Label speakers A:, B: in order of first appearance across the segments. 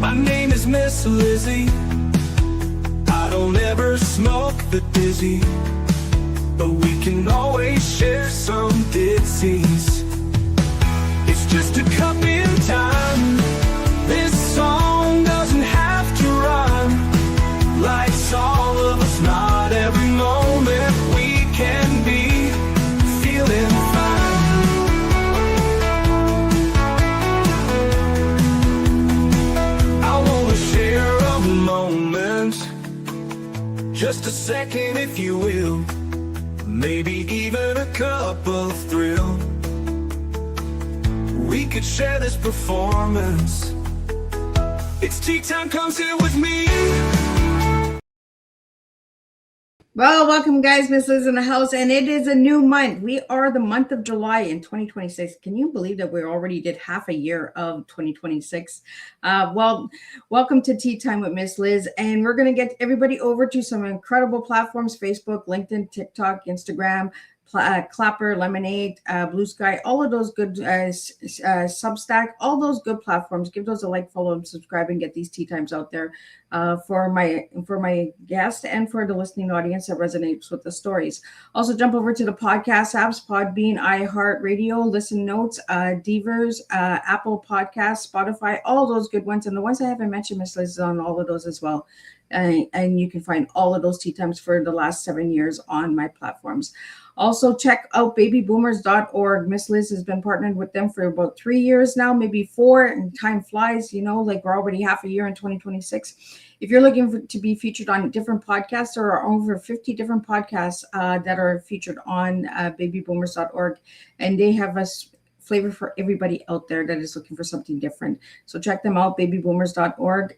A: My name is Miss Lizzie. I don't ever smoke the dizzy, but we can always share some ditzies. It's just a cup in time. This song doesn't have to rhyme. Life's all of us, not every moment we can be feeling fine. I wanna share a moment, just a second if you will, maybe even a cup of thrill. We could share this performance. It's tea time, come sit with me.
B: Well, welcome guys, Miss Liz in the house, and it is a new month. We are the month of July in 2026. Can you believe that we already did half a year of 2026? Well, welcome to Tea Time with Miss Liz, and we're going to get everybody over to some incredible platforms: Facebook, LinkedIn, TikTok, Instagram, Clapper, Lemonade, Blue Sky, all of those good, Substack, all those good platforms. Give those a like, follow, and subscribe, and get these tea times out there for my guest and for the listening audience that resonates with the stories. Also, jump over to the podcast apps: Podbean, iHeartRadio, Listen Notes, Devers, Apple Podcasts, Spotify, all those good ones. And the ones I haven't mentioned, Miss Liz is on all of those as well. And you can find all of those tea times for the last 7 years on my platforms. Also, check out babyboomers.org. Miss Liz has been partnered with them for about 3 years now, maybe 4, and time flies, like we're already half a year in 2026. If you're looking to be featured on different podcasts, there are over 50 different podcasts that are featured on babyboomers.org, and they have us flavor for everybody out there that is looking for something different. So check them out, babyboomers.org.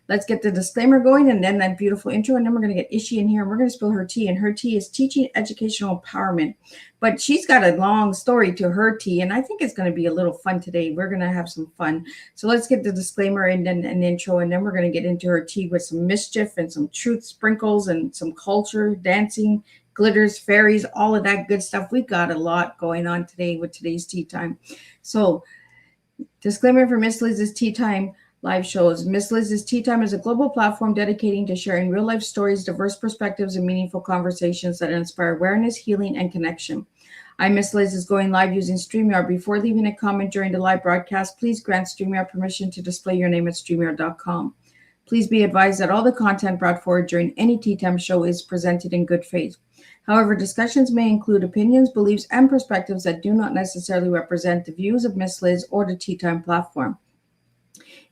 B: Let's get the disclaimer going, and then that beautiful intro, and then we're going to get Ishi in here, and we're going to spill her tea. And her tea is teaching educational empowerment, but she's got a long story to her tea, and I think it's going to be a little fun today. We're going to have some fun. So let's get the disclaimer and then an intro, and then we're going to get into her tea with some mischief and some truth sprinkles and some culture, dancing, glitters, fairies, all of that good stuff. We've got a lot going on today with today's tea time. So, disclaimer for Miss Liz's Tea Time live shows. Miss Liz's Tea Time is a global platform dedicating to sharing real life stories, diverse perspectives, and meaningful conversations that inspire awareness, healing, and connection. I'm Miss Liz is going live using StreamYard. Before leaving a comment during the live broadcast, please grant StreamYard permission to display your name at StreamYard.com. Please be advised that all the content brought forward during any Tea Time show is presented in good faith. However, discussions may include opinions, beliefs, and perspectives that do not necessarily represent the views of Miss Liz or the Tea Time platform.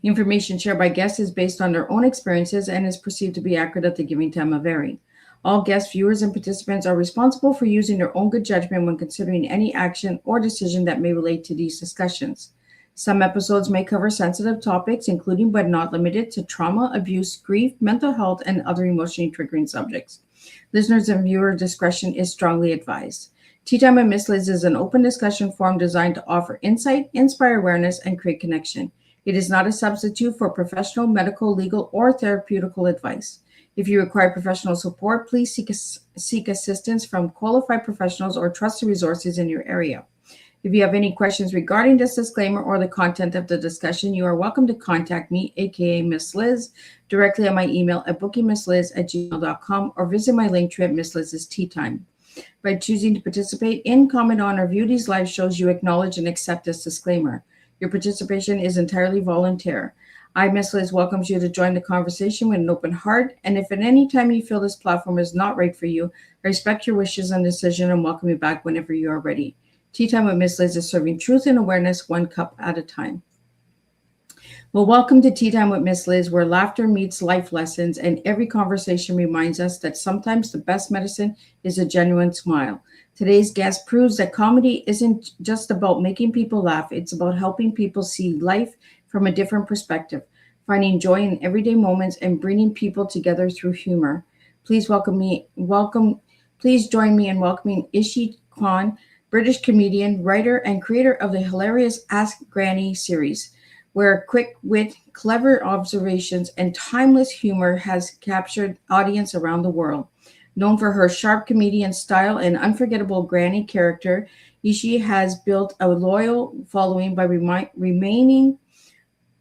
B: Information shared by guests is based on their own experiences and is perceived to be accurate at the given time of airing. All guests, viewers, and participants are responsible for using their own good judgment when considering any action or decision that may relate to these discussions. Some episodes may cover sensitive topics, including but not limited to trauma, abuse, grief, mental health, and other emotionally triggering subjects. Listeners and viewer discretion is strongly advised. Tea Time with Miss Liz is an open discussion forum designed to offer insight, inspire awareness, and create connection. It is not a substitute for professional, medical, legal, or therapeutical advice. If you require professional support, please seek assistance from qualified professionals or trusted resources in your area. If you have any questions regarding this disclaimer or the content of the discussion, you are welcome to contact me, aka Miss Liz, directly on my email at bookingmissliz@gmail.com or visit my link tree at Miss Liz's Tea Time. By choosing to participate in, comment on, or view these live shows, you acknowledge and accept this disclaimer. Your participation is entirely volunteer. I, Miss Liz, welcomes you to join the conversation with an open heart, and if at any time you feel this platform is not right for you, I respect your wishes and decision and welcome you back whenever you are ready. Tea Time with Miss Liz is serving truth and awareness one cup at a time. Well, welcome to Tea Time with Miss Liz, where laughter meets life lessons, and every conversation reminds us that sometimes the best medicine is a genuine smile. Today's guest proves that comedy isn't just about making people laugh, it's about helping people see life from a different perspective, finding joy in everyday moments, and bringing people together through humor. Please join me in welcoming Ishi Khan, British comedian, writer, and creator of the hilarious Ask Granny series, where quick wit, clever observations, and timeless humor has captured audience around the world. Known for her sharp comedian style and unforgettable granny character, Ishi has built a loyal following by remaining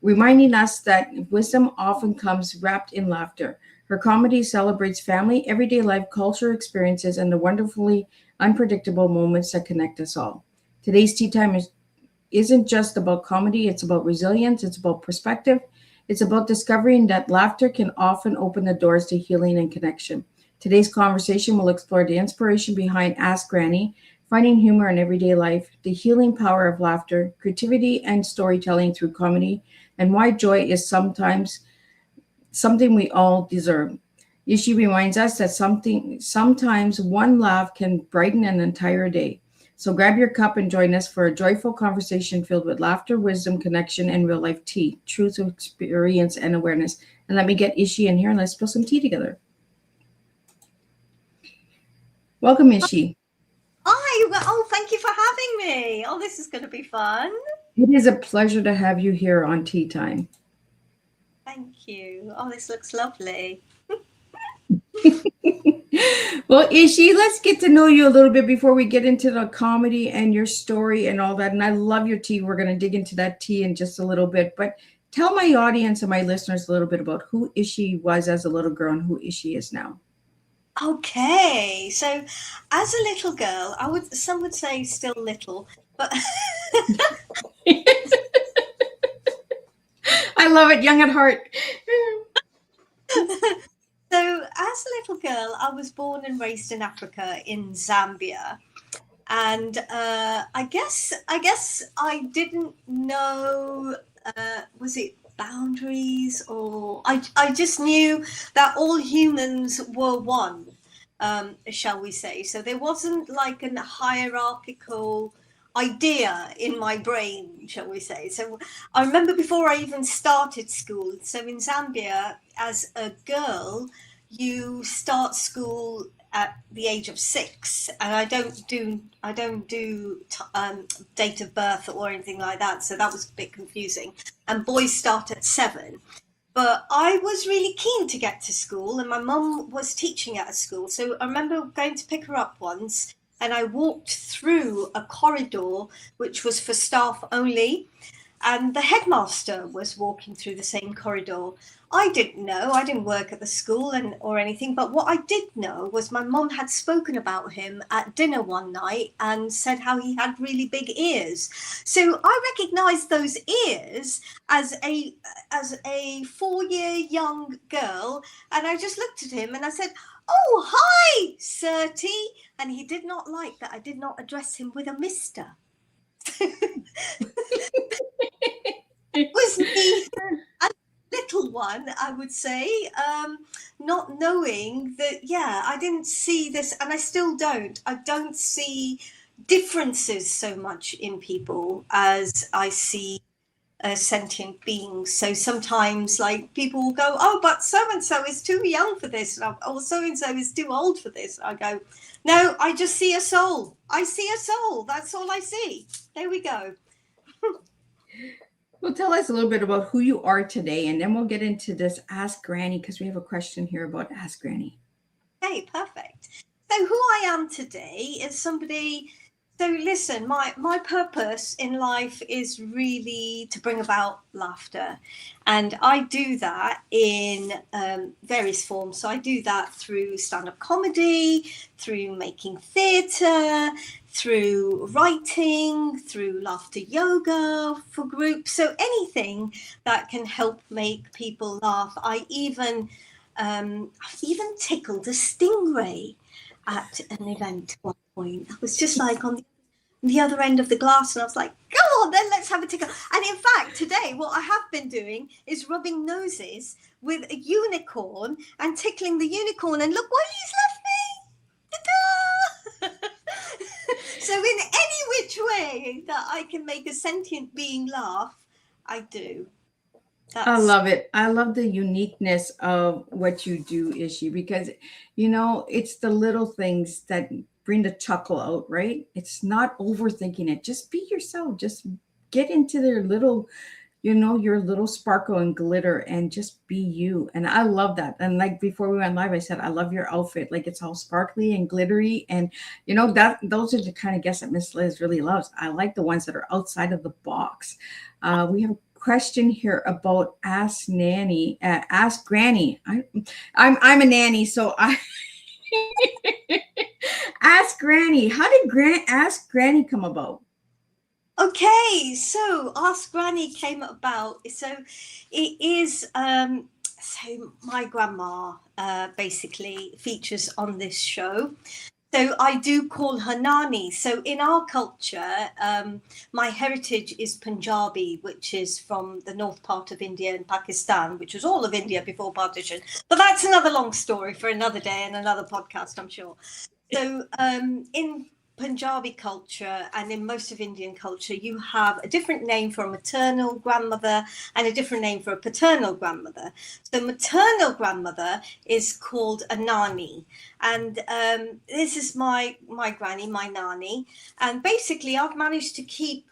B: reminding us that wisdom often comes wrapped in laughter. Her comedy celebrates family, everyday life, culture experiences, and the wonderfully unpredictable moments that connect us all. Today's tea time isn't just about comedy, it's about resilience, it's about perspective, it's about discovering that laughter can often open the doors to healing and connection. Today's conversation will explore the inspiration behind Ask Granny, finding humor in everyday life, the healing power of laughter, creativity and storytelling through comedy, and why joy is something we all deserve. Ishi reminds us that sometimes one laugh can brighten an entire day. So grab your cup and join us for a joyful conversation filled with laughter, wisdom, connection, and real life tea, truth, experience, and awareness. And let me get Ishi in here and let's spill some tea together. Welcome, Ishi.
C: Hi, oh, thank you for having me. Oh, this is going to be fun.
B: It is a pleasure to have you here on Tea Time.
C: Thank you. Oh, this looks lovely.
B: Well, Ishi, let's get to know you a little bit before we get into the comedy and your story and all that. And I love your tea. We're going to dig into that tea in just a little bit. But tell my audience and my listeners a little bit about who Ishi was as a little girl and who Ishi is now.
C: Okay, so as a little girl, some would say still little, but
B: I love it, young at heart.
C: So as a little girl, I was born and raised in Africa, in Zambia. And I guess I didn't know, was it boundaries, or I just knew that all humans were one, shall we say. So there wasn't like a hierarchical idea in my brain, shall we say. So I remember before I even started school, so in Zambia, as a girl, you start school at the age of 6, and I don't do date of birth or anything like that, so that was a bit confusing. And boys start at 7. But I was really keen to get to school, and my mum was teaching at a school, so I remember going to pick her up once, and I walked through a corridor which was for staff only, and the headmaster was walking through the same corridor. I didn't know, I didn't work at the school or anything, but what I did know was my mum had spoken about him at dinner one night and said how he had really big ears. So I recognised those ears as a 4-year young girl, and I just looked at him and I said, "Oh, hi, Surty," and he did not like that I did not address him with a mister. It was me, a little one, I would say, not knowing that, I didn't see this, and I still don't. I don't see differences so much in people as I see sentient beings. So sometimes, like, people will go, "Oh, but so-and-so is too young for this," or "So-and-so is too old for this." I go, "No, I just see a soul. I see a soul. That's all I see." There we go.
B: Well, tell us a little bit about who you are today, and then we'll get into this Ask Granny, because we have a question here about Ask Granny.
C: Okay, perfect. So who I am today is somebody. So listen, my purpose in life is really to bring about laughter, and I do that in various forms. So I do that through stand-up comedy, through making theatre, through writing, through laughter yoga for groups. So anything that can help make people laugh. I've even tickled a stingray at an event at one point. I was just like on the other end of the glass, and I was like, "Go on then, let's have a tickle." And in fact, today what I have been doing is rubbing noses with a unicorn and tickling the unicorn, and look what he's left me. Ta-da! So in any which way that I can make a sentient being laugh, I do.
B: I love it. I love the uniqueness of what you do, Ishi, because, it's the little things that bring the chuckle out, right? It's not overthinking it. Just be yourself. Just get into their little, your little sparkle and glitter, and just be you. And I love that. And like before we went live, I said, I love your outfit. Like, it's all sparkly and glittery. And those are the kind of guests that Miss Liz really loves. I like the ones that are outside of the box. We have question here about Ask Nanny. Ask Granny. I'm a nanny, so I Ask Granny. How did Ask Granny come about?
C: Okay, so Ask Granny came about. So it is. So my grandma basically features on this show. So I do call her NaanE. So in our culture, my heritage is Punjabi, which is from the north part of India and Pakistan, which was all of India before partition. But that's another long story for another day and another podcast, I'm sure. So in Punjabi culture and in most of Indian culture, you have a different name for a maternal grandmother and a different name for a paternal grandmother. So maternal grandmother is called a NaanE. And this is my granny, my NaanE. And basically, I've managed to keep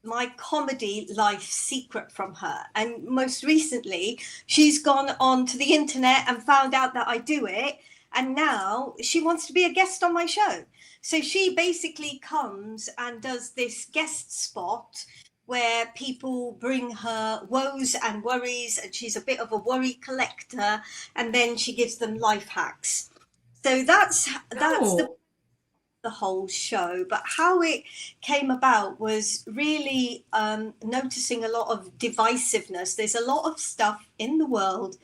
C: my comedy life secret from her. And most recently, she's gone on to the internet and found out that I do it. And now she wants to be a guest on my show. So she basically comes and does this guest spot where people bring her woes and worries, and she's a bit of a worry collector, and then she gives them life hacks. So that's the whole show. But how it came about was really noticing a lot of divisiveness. There's a lot of stuff in the world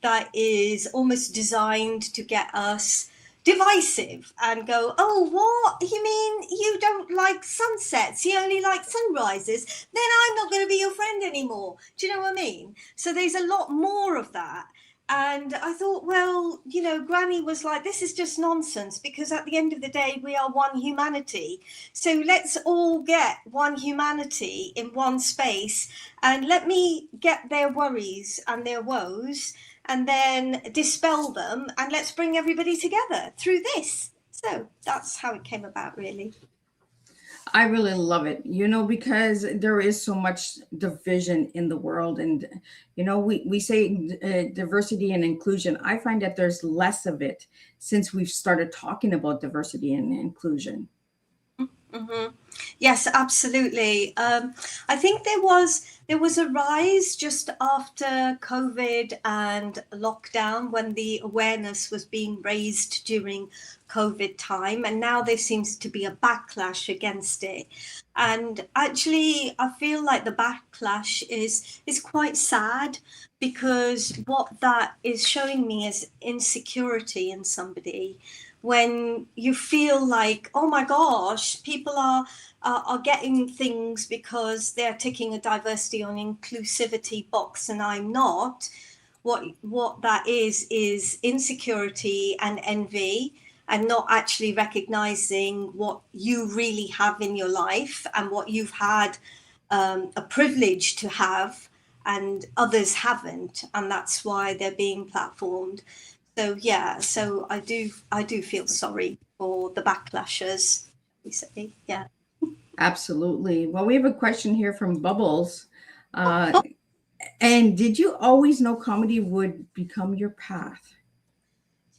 C: that is almost designed to get us divisive and go, oh, what? You mean you don't like sunsets? You only like sunrises? Then I'm not going to be your friend anymore. Do you know what I mean? So there's a lot more of that. And I thought, well, you know, Granny was like, this is just nonsense, because at the end of the day, we are one humanity. So let's all get one humanity in one space, and let me get their worries and their woes and then dispel them, and let's bring everybody together through this. So that's how it came about, really.
B: I really love it, you know, because there is so much division in the world. And, you know, we say diversity and inclusion. I find that there's less of it since we've started talking about diversity and inclusion.
C: Mm-hmm. Yes, absolutely. I think there was a rise just after COVID and lockdown, when the awareness was being raised during COVID time, and now there seems to be a backlash against it. And actually, I feel like the backlash is quite sad, because what that is showing me is insecurity in somebody. When you feel like, oh my gosh, people are getting things because they're ticking a diversity or inclusivity box and I'm not. What that is insecurity and envy, and not actually recognizing what you really have in your life and what you've had a privilege to have and others haven't, and that's why they're being platformed. So yeah, so I do feel sorry for the backlashers, we say. Yeah.
B: Absolutely. Well, we have a question here from Bubbles. And did you always know comedy would become your path?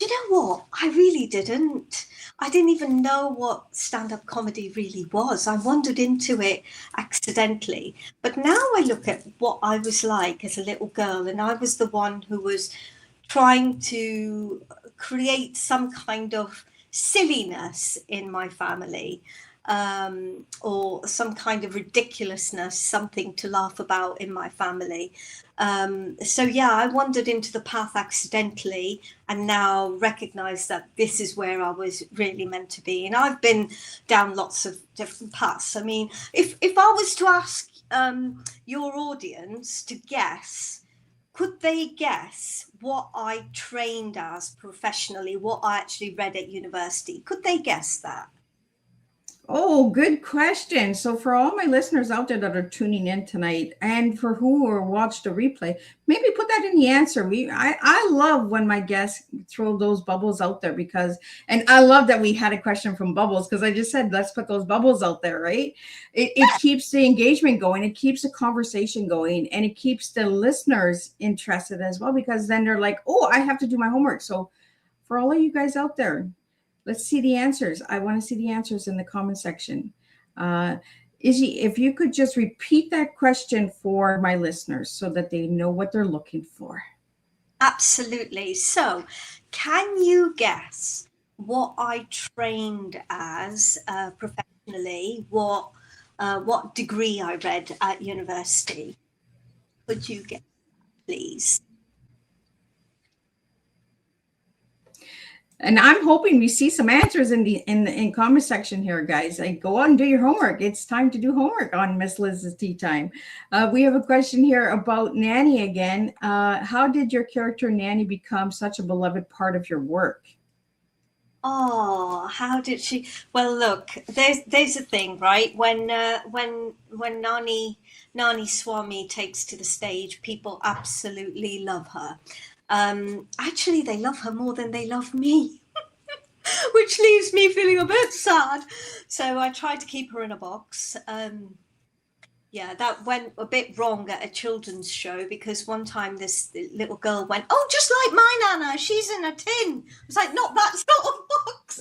C: You know what? I really didn't. I didn't even know what stand-up comedy really was. I wandered into it accidentally. But now I look at what I was like as a little girl, and I was the one who was trying to create some kind of silliness in my family, or some kind of ridiculousness, something to laugh about in my family. So yeah, I wandered into the path accidentally, and now recognize that this is where I was really meant to be. And I've been down lots of different paths. I mean, if I was to ask your audience to guess, could they guess what I trained as professionally, what I actually read at university? Could they guess that?
B: Oh, good question. So for all my listeners out there that are tuning in tonight, and for who or watch the replay, maybe put that in the answer. I love when my guests throw those bubbles out there, because, and I love that we had a question from Bubbles, because I just said, let's put those bubbles out there, right? It keeps the engagement going. It keeps the conversation going, and it keeps the listeners interested as well, because then they're like, oh, I have to do my homework. So for all of you guys out there, let's see the answers. I want to see the answers in the comment section. Izzy, if you could just repeat that question for my listeners so that they know what they're looking for.
C: Absolutely. So, can you guess what I trained as professionally? What degree I read at university? Could you guess, please?
B: And I'm hoping we see some answers in the comment section here, guys. Like, go out and do your homework. It's time to do homework on Miss Liz's Tea Time. We have a question here about NaanE again. How did your character NaanE become such a beloved part of your work?
C: Oh, how did she? Well, look, there's a thing, right? When NaanE Swami takes to the stage, people absolutely love her. Actually, they love her more than they love me, which leaves me feeling a bit sad. So I tried to keep her in a box. Yeah, that went a bit wrong at a children's show because one time this little girl went, "Oh, just like my Nana, she's in a tin." I was like, "Not that sort of box."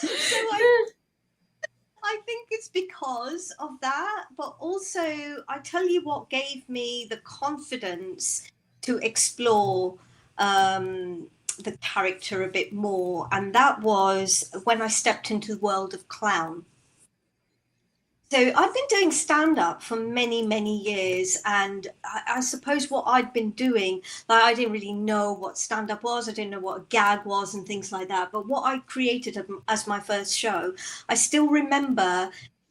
C: So I think it's because of that, but also I tell you what gave me the confidence to explore the character a bit more, and that was when I stepped into the world of clown. So I've been doing stand-up for many, many years, and I suppose what I'd been doing, like, I didn't really know what stand-up was, I didn't know what a gag was and things like that, but what I created as my first show, I still remember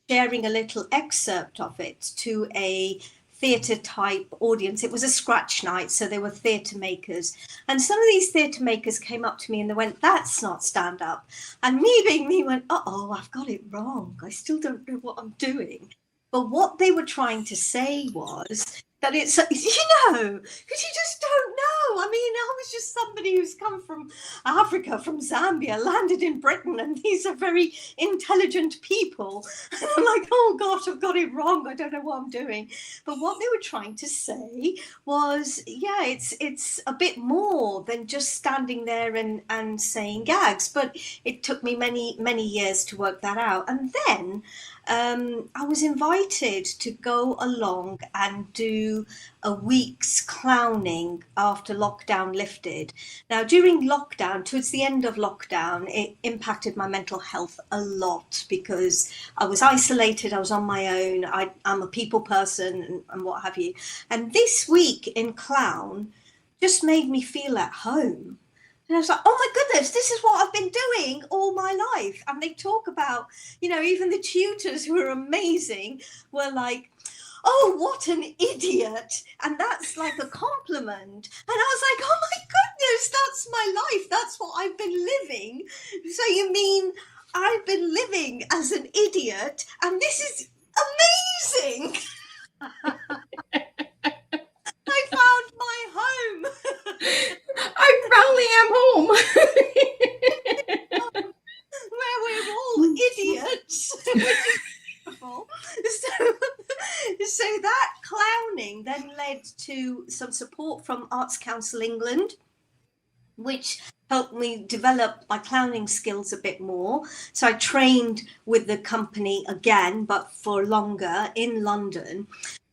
C: sharing a little excerpt of it to a theatre type audience. It was a scratch night, so there were theatre makers, and some of these theatre makers came up to me and they went, "That's not stand up," and me being me went, "Uh-oh, I've got it wrong, I still don't know what I'm doing." But what they were trying to say was that it's, because you just don't know. I mean, I was just somebody who's come from Africa, from Zambia, landed in Britain, and these are very intelligent people. And I'm like, "Oh gosh, I've got it wrong. I don't know what I'm doing." But what they were trying to say was, yeah, it's a bit more than just standing there and saying gags. But it took me many, many years to work that out. And then I was invited to go along and do a week's clowning after lockdown lifted. Now, during lockdown, towards the end of lockdown, it impacted my mental health a lot because I was isolated, I was on my own, I'm a people person and what have you. And this week in clown just made me feel at home. And I was like, "Oh my goodness, this is what I've been doing all my life." And they talk about, even the tutors who are amazing were like, "Oh, what an idiot." And that's like a compliment. And I was like, "Oh my goodness, that's my life. That's what I've been living." So you mean I've been living as an idiot, and this is amazing. I found my home.
B: I finally am home.
C: Where we're all idiots, which is beautiful. So that clowning then led to some support from Arts Council England, which helped me develop my clowning skills a bit more. So I trained with the company again, but for longer in London.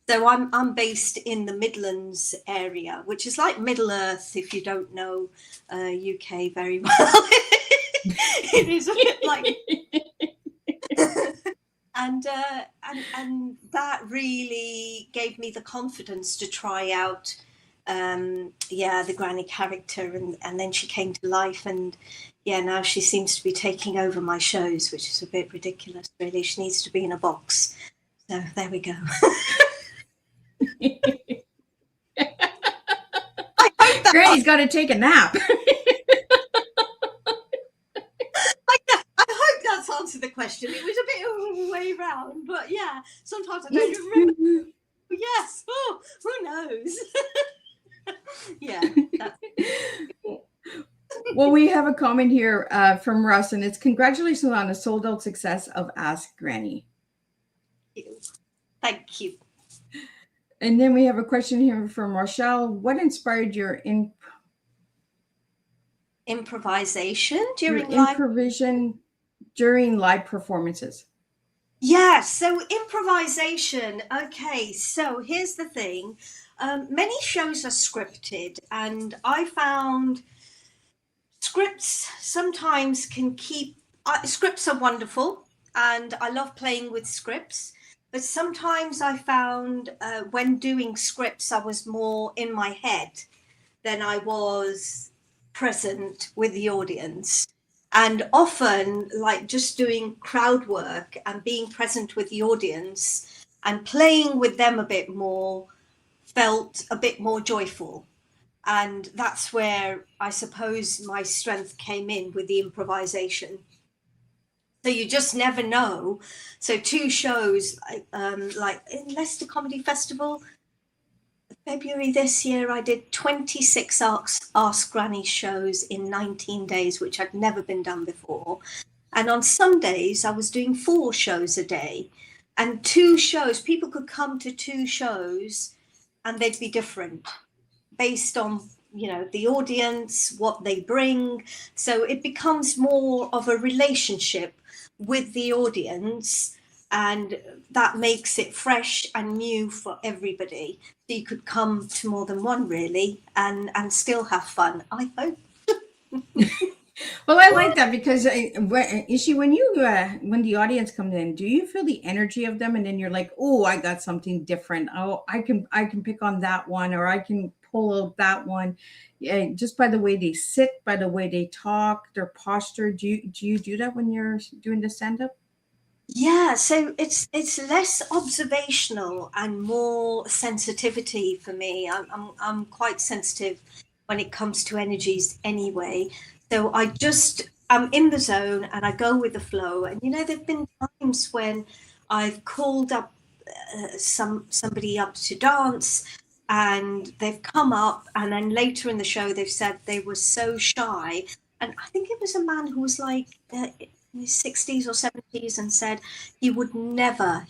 C: So I'm based in the Midlands area, which is like Middle Earth if you don't know UK very well. It is a bit like, and that really gave me the confidence to try out, the granny character, and then she came to life, and now she seems to be taking over my shows, which is a bit ridiculous, really. She needs to be in a box. So there we go.
B: Granny's got to take a nap.
C: I hope that's answered the question. It was a bit of a way round, but yeah, sometimes I don't even remember. Yes, who knows? Yeah.
B: Well, we have a comment here from Russ, and it's congratulations on the sold out success of Ask Granny.
C: Thank you.
B: And then we have a question here from Rochelle. What inspired your
C: improvisation during
B: improvisation during live performances?
C: Yeah, so improvisation. Okay, so here's the thing. Many shows are scripted, and I found scripts sometimes can keep, scripts are wonderful, and I love playing with scripts. But sometimes I found when doing scripts, I was more in my head than I was present with the audience. And often, like just doing crowd work and being present with the audience and playing with them a bit more felt a bit more joyful. And that's where I suppose my strength came in with the improvisation. So you just never know. So two shows, like in Leicester Comedy Festival, February this year, I did 26 Ask Granny shows in 19 days, which had never been done before. And on some days, I was doing 4 shows a day. And 2 shows, people could come to 2 shows and they'd be different based on, you know, the audience, what they bring. So it becomes more of a relationship with the audience, and that makes it fresh and new for everybody. So you could come to more than one really and still have fun, I hope.
B: Well, I like that because Ishi, when you when the audience comes in, do you feel the energy of them, and then you're like, oh, I got something different. Oh, I can pick on that one, or I can pull out that one, just by the way they sit, by the way they talk, their posture. Do you do that when you're doing the stand up?
C: Yeah, so it's less observational and more sensitivity for me. I'm quite sensitive when it comes to energies anyway. So I'm in the zone and I go with the flow. And you know, there've been times when I've called up somebody up to dance, and they've come up, and then later in the show they've said they were so shy. And I think it was a man who was like in his 60s or 70s, and said he would never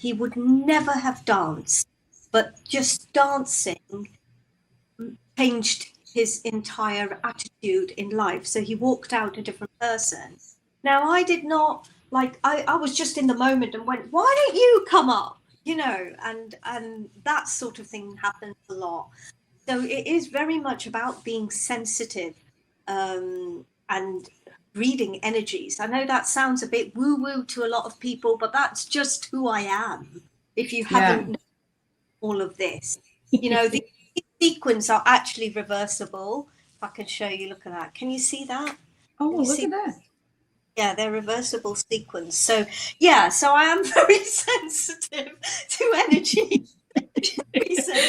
C: have danced, but just dancing changed his entire attitude in life. So he walked out a different person. Now, I did not, like, I was just in the moment and went, why don't you come up? You know, and that sort of thing happens a lot. So it is very much about being sensitive, and reading energies. I know that sounds a bit woo-woo to a lot of people, but that's just who I am. If you haven't known all of this, you know, the sequins are actually reversible. If I can show you, look at that. Can you see that?
B: Oh, look at that.
C: Yeah, they're reversible sequins. So yeah, so I am very sensitive to energy.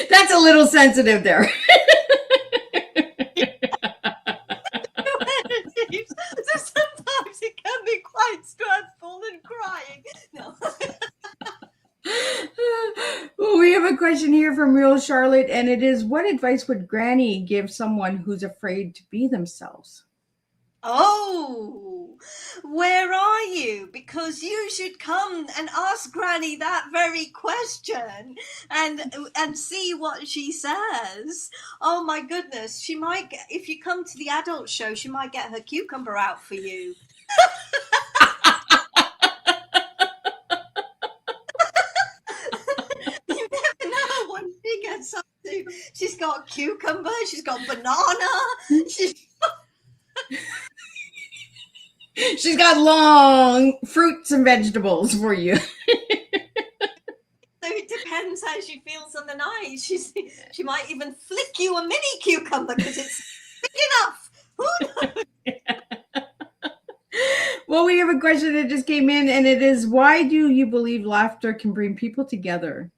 B: That's a little sensitive there.
C: So sometimes it can be quite stressful and crying. No.
B: Well, we have a question here from Real Charlotte, and it is, what advice would Granny give someone who's afraid to be themselves?
C: Oh, where are you? Because you should come and ask Granny that very question and see what she says. Oh my goodness, she might get, if you come to the adult show, she might get her cucumber out for you. You never know when she gets up to. She's got cucumber, she's got banana,
B: She's got long fruits and vegetables for you.
C: So it depends how she feels on the night. She might even flick you a mini cucumber because it's big enough. Who knows?
B: Well, we have a question that just came in, and it is, why do you believe laughter can bring people together?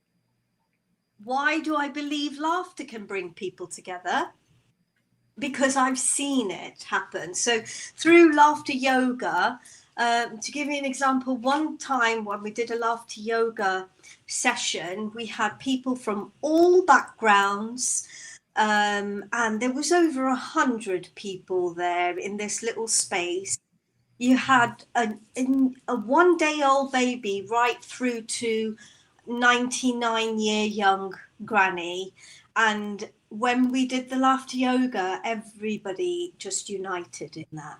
C: Why do I believe laughter can bring people together? Because I've seen it happen. So through laughter yoga, to give you an example, one time when we did a laughter yoga session, we had people from all backgrounds, and there was over 100 people there in this little space. You had a 1-day-old baby right through to 99-year-young granny. And when we did the laughter yoga, everybody just united in that.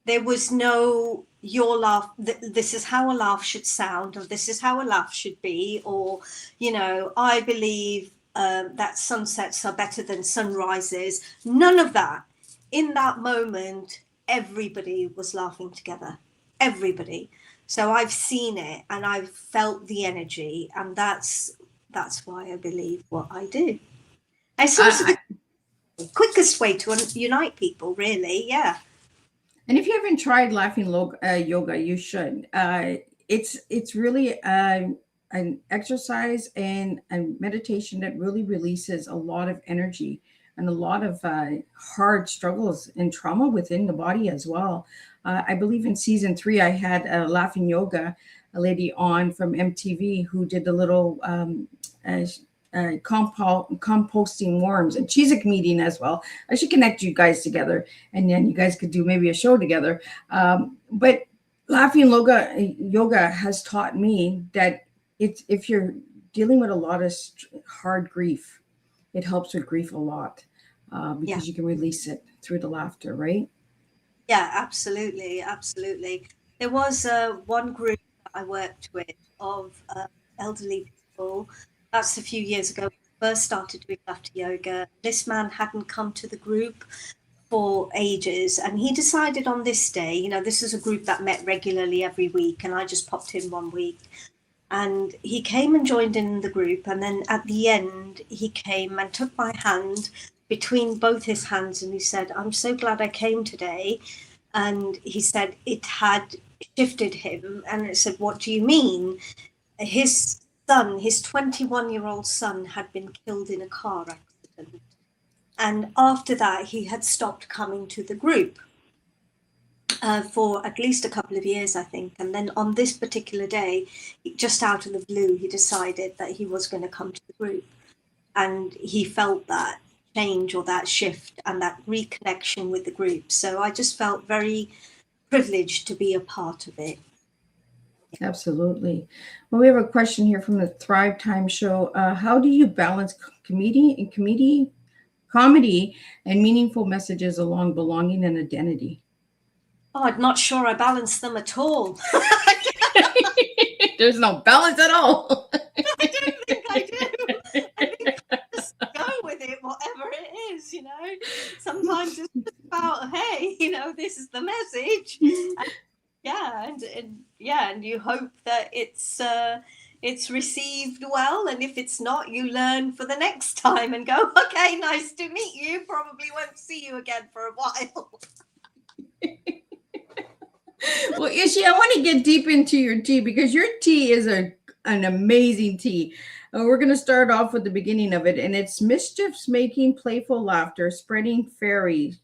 C: There was no your laugh, this is how a laugh should sound, or this is how a laugh should be, or, you know, I believe that sunsets are better than sunrises. None of that. In that moment, everybody was laughing together. Everybody. So I've seen it and I've felt the energy, and that's why I believe what I do. It's also
B: I,
C: the quickest way to unite people, really. Yeah.
B: And if you haven't tried yoga, you should. It's really an exercise and a meditation that really releases a lot of energy and a lot of hard struggles and trauma within the body as well. I believe in season 3, I had laughing yoga, a lady on from MTV who did the little composting worms, and she's a comedian as well. I should connect you guys together, and then you guys could do maybe a show together. But laughing yoga has taught me that it's, if you're dealing with a lot of hard grief, it helps with grief a lot, because you can release it through the laughter, right?
C: Yeah, absolutely, absolutely. There was one group that I worked with of elderly people. That's a few years ago. When I first started doing laughter yoga. This man hadn't come to the group for ages, and he decided on this day, you know, this is a group that met regularly every week, and I just popped in one week. And he came and joined in the group, and then at the end, he came and took my hand between both his hands, and he said, "I'm so glad I came today." And he said it had shifted him, and I said, "What do you mean?" His son, his 21-year-old son, had been killed in a car accident. And after that, he had stopped coming to the group for at least a couple of years, I think. And then on this particular day, just out of the blue, he decided that he was going to come to the group. And he felt that change, or that shift, and that reconnection with the group. So I just felt very privileged to be a part of it.
B: Absolutely. Well, we have a question here from the Thrive Time show. How do you balance comedy and meaningful messages along belonging and identity?
C: Oh, I'm not sure I balance them at all.
B: There's no balance at all.
C: I don't think I do. I think I just go with it, whatever it is, you know. Sometimes it's just about, hey, you know, this is the message. And you hope that it's received well, and if it's not, you learn for the next time and go, okay, nice to meet you. Probably won't see you again for a while.
B: Well, Ishi, I want to get deep into your tea, because your tea is an amazing tea. We're going to start off with the beginning of it, and it's mischiefs making playful laughter, spreading fairy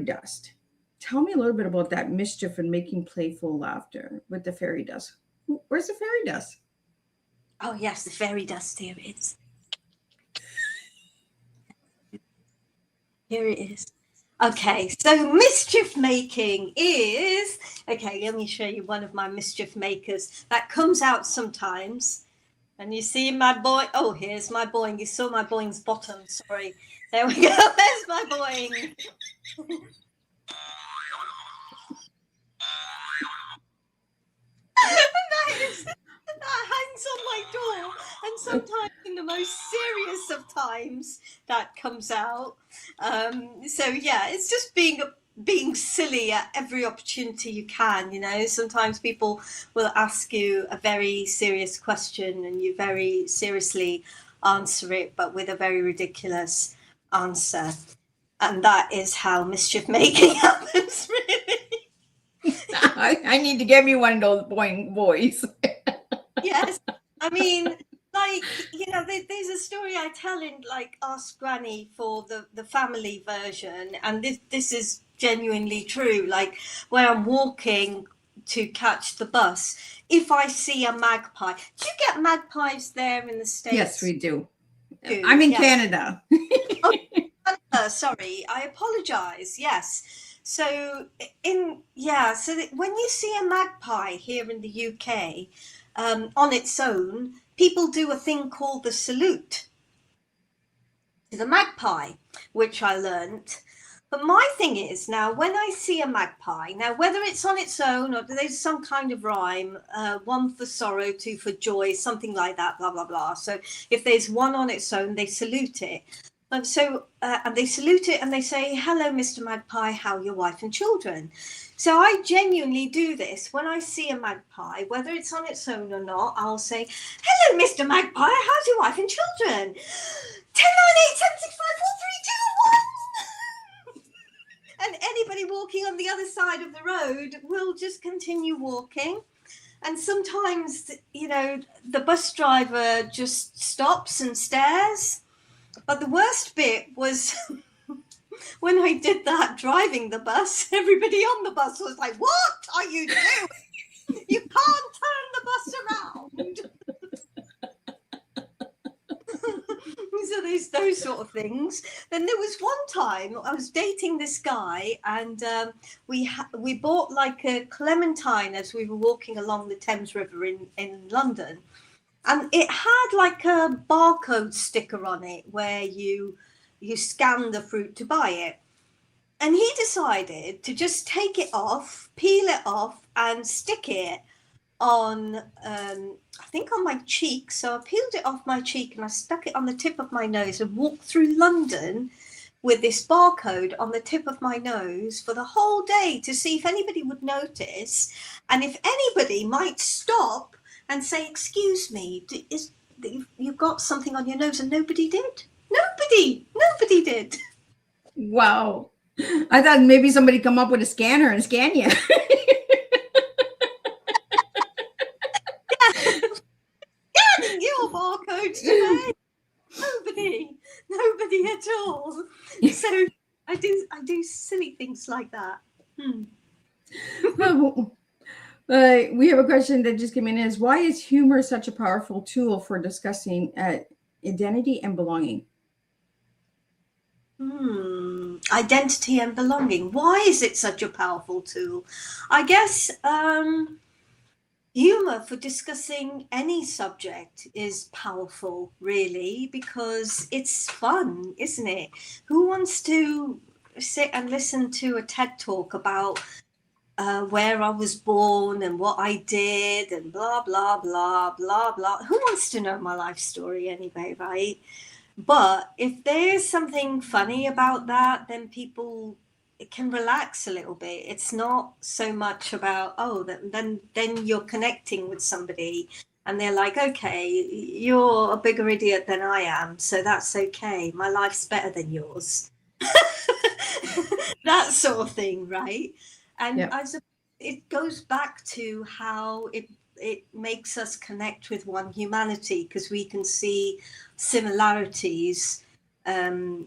B: dust. Tell me a little bit about that mischief and making playful laughter with the fairy dust. Where's the fairy dust?
C: Oh, yes, the fairy dust. Here it is. Here it is. Okay, so mischief making is, okay, let me show you one of my mischief makers that comes out sometimes. And you see my boy, oh, here's my boing. You saw my boing's bottom, sorry. There we go, there's my boing. That hangs on my door, and sometimes in the most serious of times that comes out. So yeah, it's just being silly at every opportunity you can, you know. Sometimes people will ask you a very serious question and you very seriously answer it, but with a very ridiculous answer. And that is how mischief making happens, really.
B: I need to get me one of those boing boys.
C: Yes, I mean, like, you know, there's a story I tell in, like, Ask Granny for the family version, and this is genuinely true. Like, when I'm walking to catch the bus, if I see a magpie, do you get magpies there in the States?
B: Yes, we do. I'm in Canada.
C: Sorry, I apologize. Yes. So when you see a magpie here in the UK, on its own, people do a thing called the salute to the magpie, which I learnt. But my thing is now, when I see a magpie, now whether it's on its own or there's some kind of rhyme, one for sorrow, two for joy, something like that, blah, blah, blah. So if there's one on its own, they salute it. And so, and they salute it and they say, hello, Mr. Magpie, how are your wife and children? So I genuinely do this. When I see a magpie, whether it's on its own or not, I'll say, hello, Mr. Magpie, how's your wife and children? 10, 9, 8, 7, 6, 5, 4, 3, 2, 1. And anybody walking on the other side of the road will just continue walking. And sometimes, you know, the bus driver just stops and stares. But the worst bit was when I did that driving the bus, everybody on the bus was like, what are you doing? You can't turn the bus around. So there's those sort of things. Then there was one time I was dating this guy, and we bought like a clementine as we were walking along the Thames River in London. And it had like a barcode sticker on it where you scan the fruit to buy it. And he decided to just take it off, peel it off and stick it on, I think on my cheek. So I peeled it off my cheek and I stuck it on the tip of my nose and walked through London with this barcode on the tip of my nose for the whole day to see if anybody would notice and if anybody might stop and say, excuse me, you've got something on your nose, and nobody did. Nobody did.
B: Wow. I thought maybe somebody come up with a scanner and scan you.
C: Scanning your barcode today. Nobody at all. So I do silly things like that.
B: We have a question that just came in is, why is humor such a powerful tool for discussing identity and belonging?
C: Identity and belonging. Why is it such a powerful tool? I guess humor for discussing any subject is powerful, really, because it's fun, isn't it? Who wants to sit and listen to a TED talk about where I was born and what I did and blah, blah, blah, blah, blah. Who wants to know my life story anyway, right? But if there's something funny about that, then people can relax a little bit. It's not so much about, then you're connecting with somebody and they're like, okay, you're a bigger idiot than I am, so that's okay. My life's better than yours. That sort of thing, right? And yep. It goes back to how it makes us connect with one humanity, because we can see similarities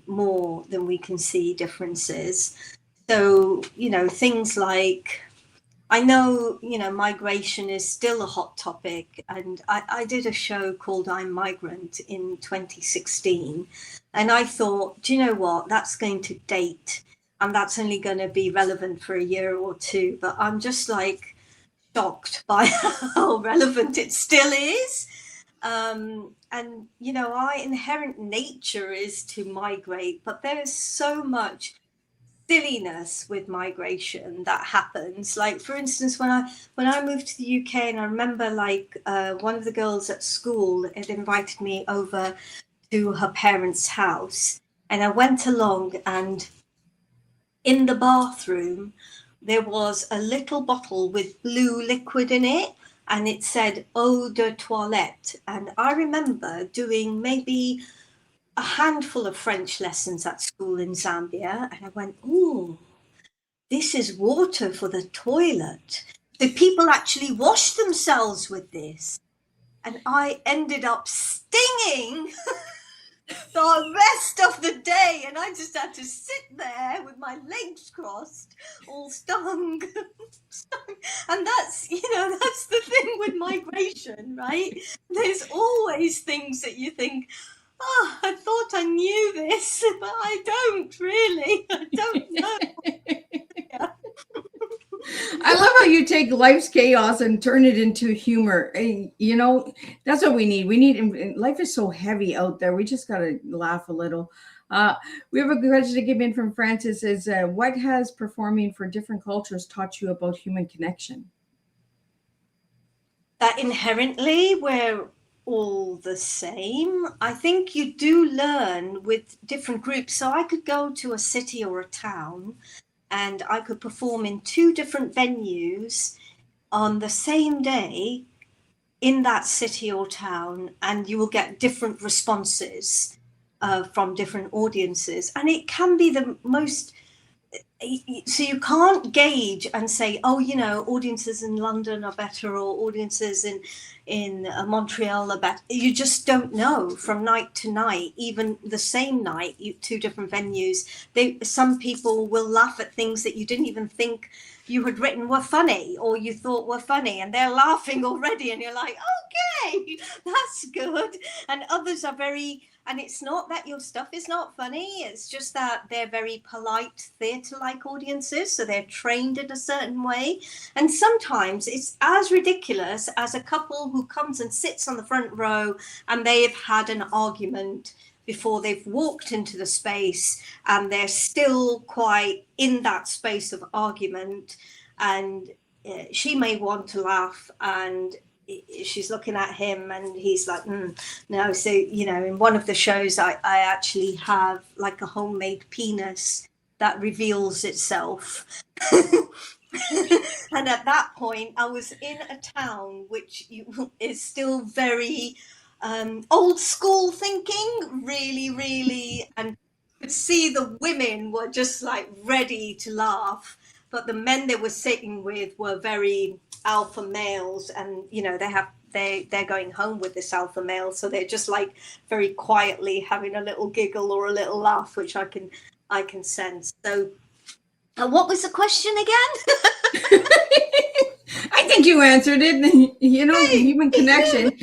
C: more than we can see differences. So, you know, things like, I know, you know, migration is still a hot topic. And I did a show called I'm Migrant in 2016. And I thought, do you know what, that's going to date. And that's only going to be relevant for a year or two. But I'm just like shocked by how relevant it still is. And, you know, our inherent nature is to migrate. But there's so much silliness with migration that happens. Like, for instance, when I moved to the UK, and I remember like one of the girls at school had invited me over to her parents' house. And I went along, and in the bathroom, there was a little bottle with blue liquid in it, and it said eau de toilette. And I remember doing maybe a handful of French lessons at school in Zambia, and I went, ooh, this is water for the toilet. So people actually wash themselves with this. And I ended up stinging the rest of the day, and I just had to sit there with my legs crossed, all stung. And that's, you know, that's the thing with migration, right? There's always things that you think, oh, I thought I knew this, but I don't really. I don't know. Yeah.
B: I love how you take life's chaos and turn it into humor. And, you know, that's what we need. We need, life is so heavy out there. We just got to laugh a little. Uh, we have a question that came in from Francis is, what has performing for different cultures taught you about human connection?
C: That inherently we're all the same. I think you do learn with different groups. So I could go to a city or a town and I could perform in two different venues on the same day in that city or town, and you will get different responses from different audiences. And it can be the most, so you can't gauge and say, oh, you know, audiences in London are better or audiences in Montreal are better. You just don't know from night to night. Even the same night, two different venues, some people will laugh at things that you didn't even think you had written were funny or you thought were funny, and they're laughing already, and you're like, okay, that's good. And others are very, and it's not that your stuff is not funny, it's just that they're very polite theatre-like audiences, so they're trained in a certain way. And sometimes it's as ridiculous as a couple who comes and sits on the front row and they have had an argument before they've walked into the space, and they're still quite in that space of argument, and she may want to laugh, and she's looking at him and he's like, no. So, you know, in one of the shows I actually have like a homemade penis that reveals itself. And at that point I was in a town which is still very old school thinking, really, and could see the women were just like ready to laugh, but the men they were sitting with were very alpha males, and you know they're going home with this alpha male, so they're just like very quietly having a little giggle or a little laugh, which I can sense. So what was the question again?
B: I think you answered it. You know, human connection.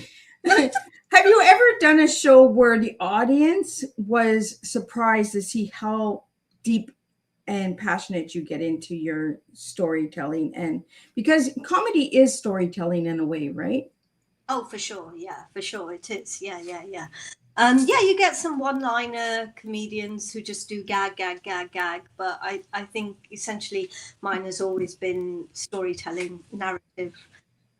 B: Have you ever done a show where the audience was surprised to see how deep and passionate you get into your storytelling? And because comedy is storytelling in a way, right?
C: Oh, for sure. Yeah, for sure. It is. Yeah. Yeah, you get some one-liner comedians who just do gag. But I think essentially mine has always been storytelling, narrative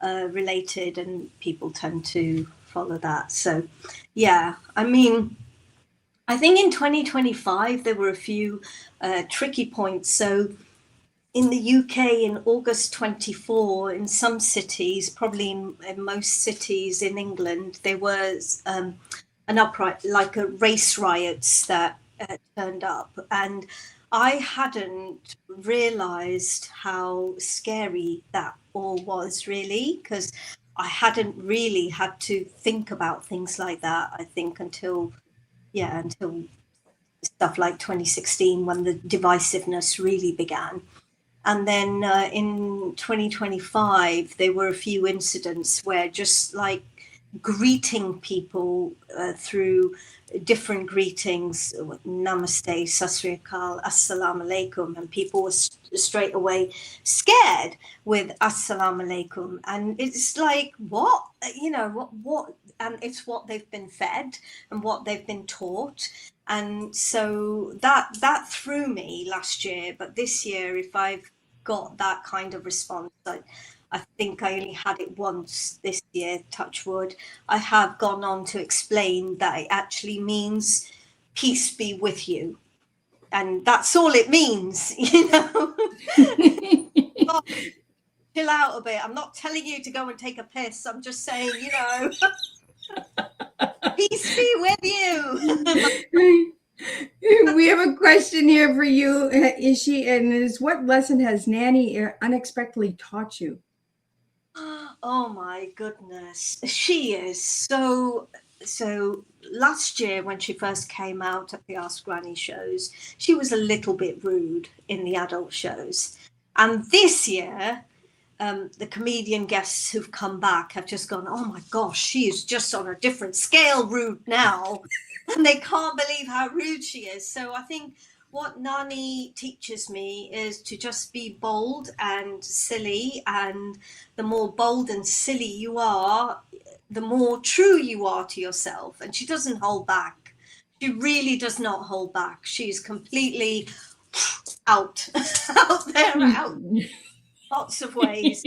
C: related, and people tend to follow that. So, yeah, I mean, I think in 2025 there were a few tricky points. So in the UK in August 24, in some cities, probably in most cities in England, there was an uprising, like a race riots that turned up. And I hadn't realised how scary that all was, really, because I hadn't really had to think about things like that, I think, until stuff like 2016, when the divisiveness really began. And then in 2025, there were a few incidents where just like greeting people through different greetings, namaste, sasriyakal, assalamu alaikum, and people were straight away scared with assalamu alaikum. And it's like, what, you know, what, and it's what they've been fed and what they've been taught. And so that threw me last year. But this year, if I've got that kind of response, I think I only had it once this year, touch wood. I have gone on to explain that it actually means peace be with you. And that's all it means, you know. Chill out a bit. I'm not telling you to go and take a piss. I'm just saying, you know, peace be with you.
B: We have a question here for you, Ishi, and it is, what lesson has NaanE unexpectedly taught you?
C: Oh my goodness. She is so last year when she first came out at the Ask Granny shows, she was a little bit rude in the adult shows. And this year, the comedian guests who've come back have just gone, oh my gosh, she is just on a different scale rude now. And they can't believe how rude she is. So I think what NaanE teaches me is to just be bold and silly, and the more bold and silly you are, the more true you are to yourself. And she doesn't hold back. She really does not hold back. She's completely out, out there, out lots of ways.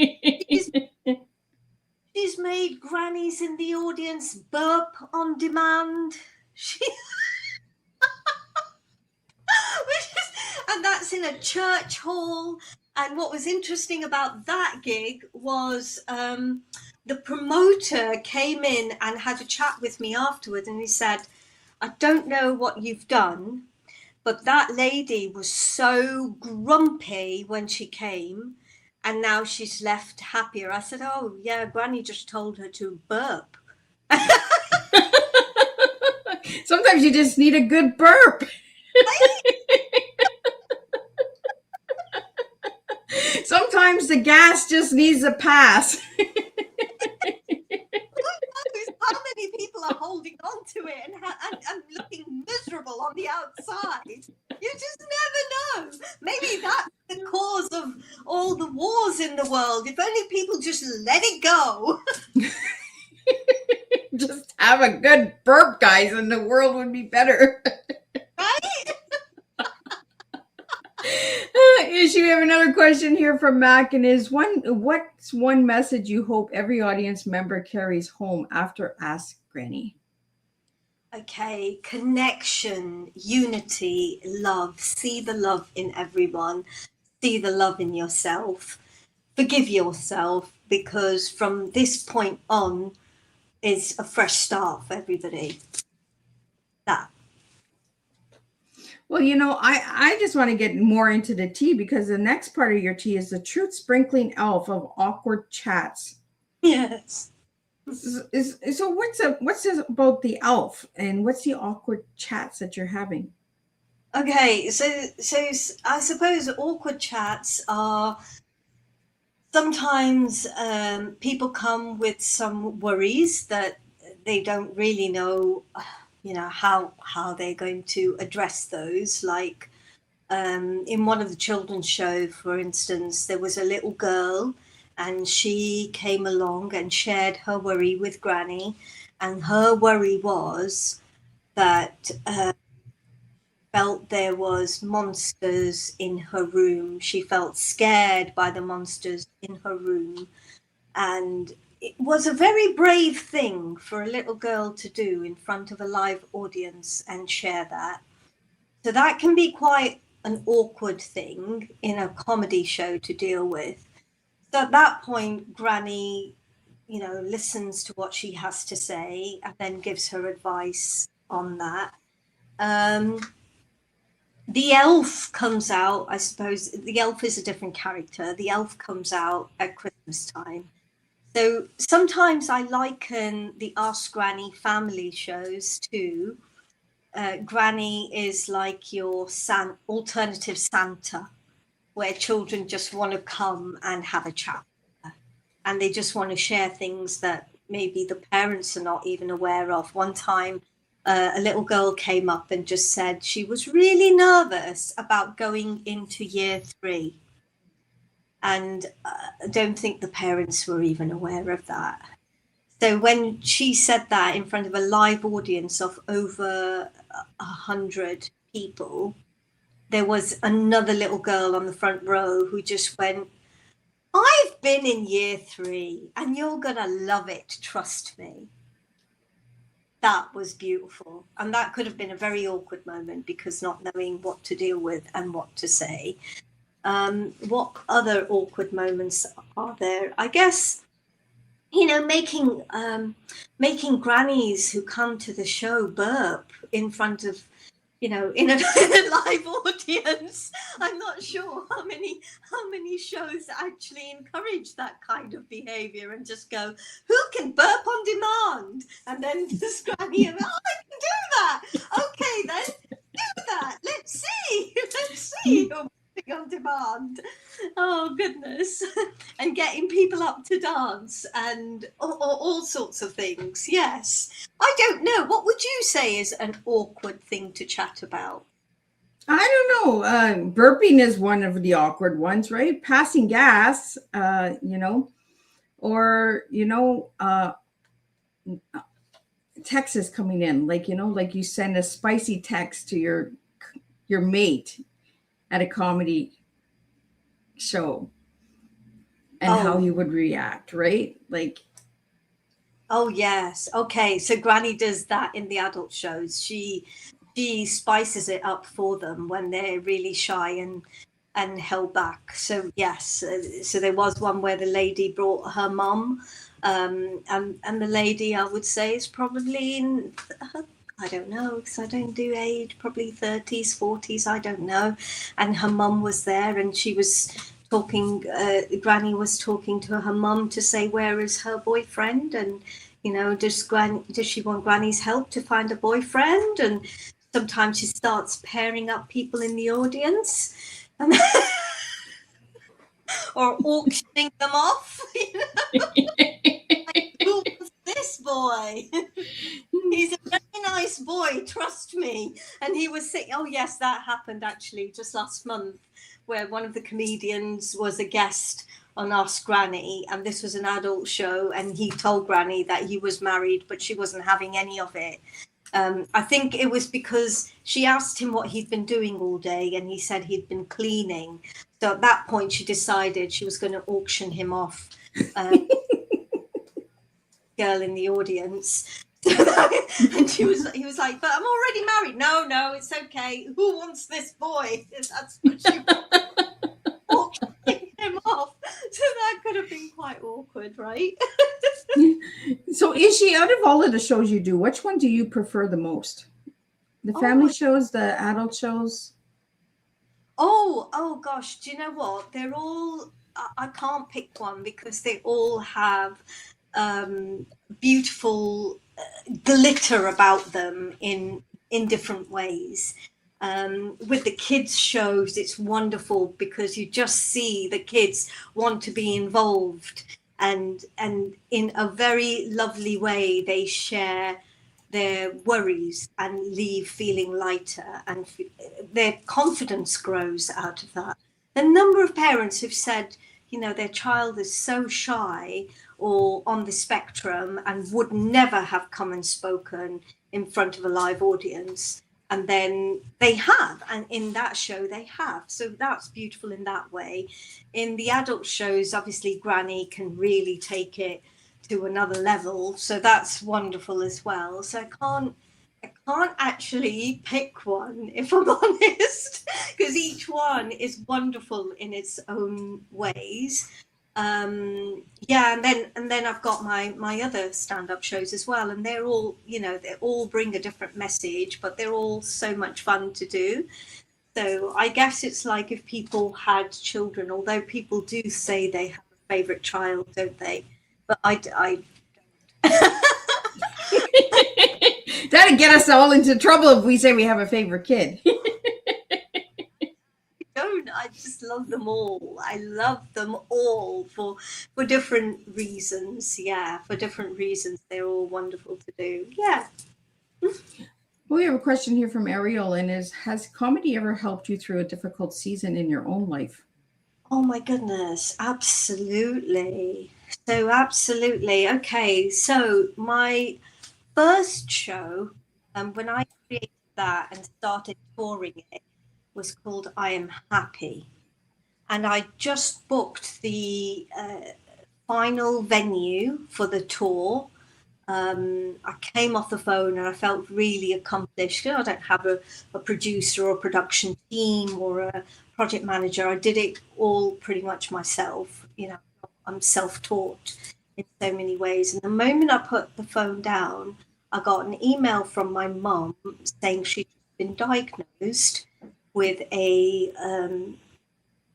C: She's made grannies in the audience burp on demand. She and that's in a church hall. And what was interesting about that gig was the promoter came in and had a chat with me afterwards, and he said, I don't know what you've done, but that lady was so grumpy when she came, and now she's left happier. I said, oh yeah, Granny just told her to burp.
B: Sometimes you just need a good burp. Sometimes the gas just needs a pass.
C: How many people are holding on to it and looking miserable on the outside? You just never know. Maybe that's the cause of all the wars in the world. If only people just let it go.
B: Just have a good burp, guys, and the world would be better.
C: Right?
B: Ishi, we have another question here from Mac, and what's one message you hope every audience member carries home after Ask Granny?
C: Okay, connection, unity, love. See the love in everyone. See the love in yourself. Forgive yourself, because from this point on is a fresh start for everybody. That.
B: Well, I just want to get more into the tea, because the next part of your tea is the truth sprinkling elf of awkward chats.
C: Yes.
B: So what's this about the elf, and what's the awkward chats that you're having?
C: Okay, so I suppose awkward chats are sometimes people come with some worries that they don't really know, how they're going to address those. Like in one of the children's shows, for instance, there was a little girl, and she came along and shared her worry with Granny, and her worry was that felt there was monsters in her room. She felt scared by the monsters in her room, and it was a very brave thing for a little girl to do in front of a live audience and share that. So that can be quite an awkward thing in a comedy show to deal with. So at that point, Granny, listens to what she has to say and then gives her advice on that. The elf comes out, I suppose. The elf is a different character. The elf comes out at Christmas time. So sometimes I liken the Ask Granny family shows to Granny is like your alternative Santa, where children just want to come and have a chat with her, and they just want to share things that maybe the parents are not even aware of. One time, a little girl came up and just said she was really nervous about going into year 3. And I don't think the parents were even aware of that. So when she said that in front of a live audience of over 100 people, there was another little girl on the front row who just went, I've been in year 3 and you're going to love it, trust me. That was beautiful. And that could have been a very awkward moment, because not knowing what to deal with and what to say. What other awkward moments are there? I guess, making grannies who come to the show burp in front of, in a live audience. I'm not sure how many shows actually encourage that kind of behavior and just go, who can burp on demand? And then this granny, I can do that. Okay, then do that. Let's see. On demand. Oh goodness. And getting people up to dance and all sorts of things. Yes. I don't know, what would you say is an awkward thing to chat about?
B: I don't know. Burping is one of the awkward ones, right? Passing gas, or text is coming in, like you send a spicy text to your mate at a comedy show, and how
C: Oh,
B: he would react, right? Like,
C: oh yes. Okay, so Granny does that in the adult shows. She spices it up for them when they're really shy and held back. So yes, so there was one where the lady brought her mum, and the lady, I would say, is probably in, I don't know, because I don't do age, probably 30s, 40s, I don't know. And her mum was there, and she was talking, Granny was talking to her mum to say, where is her boyfriend? And, does she want Granny's help to find a boyfriend? And sometimes she starts pairing up people in the audience. And or auctioning them off. Like, who wants this boy? He's a very nice boy, trust me. And he was saying, oh yes, that happened actually just last month, where one of the comedians was a guest on Ask Granny, and this was an adult show, and he told Granny that he was married, but she wasn't having any of it. I think it was because she asked him what he'd been doing all day, and he said he'd been cleaning. So at that point, she decided she was going to auction him off. Girl in the audience. And he was like, but I'm already married. No, it's okay. Who wants this boy? That's what she auctioning him off. So that could have been quite awkward, right?
B: so Ishi, out of all of the shows you do, which one do you prefer the most? The family shows, the adult shows?
C: Oh gosh, do you know what? They're all, I can't pick one because they all have beautiful glitter about them in different ways. With the kids shows, it's wonderful because you just see the kids want to be involved, and in a very lovely way they share their worries and leave feeling lighter, and their confidence grows out of that. A number of parents have said, their child is so shy or on the spectrum and would never have come and spoken in front of a live audience. And then they have, and in that show they have. So that's beautiful in that way. In the adult shows, obviously Granny can really take it to another level. So that's wonderful as well. So I can't actually pick one, if I'm honest, because each one is wonderful in its own ways. And then I've got my other stand-up shows as well, and they're all, they all bring a different message, but they're all so much fun to do. So I guess it's like if people had children, although people do say they have a favorite child, don't they? But I
B: That'd get us all into trouble if we say we have a favorite kid.
C: don't. I just love them all. I love them all for different reasons. Yeah, for different reasons. They're all wonderful to do. Yeah.
B: Well, we have a question here from Ariel, and has comedy ever helped you through a difficult season in your own life?
C: Oh my goodness, absolutely. So absolutely. Okay, so my first show, when I created that and started touring it, was called I Am Happy. And I just booked the final venue for the tour. I came off the phone and I felt really accomplished. I don't have a producer or a production team or a project manager. I did it all pretty much myself. I'm self-taught in so many ways. And the moment I put the phone down, I got an email from my mum saying she'd been diagnosed with a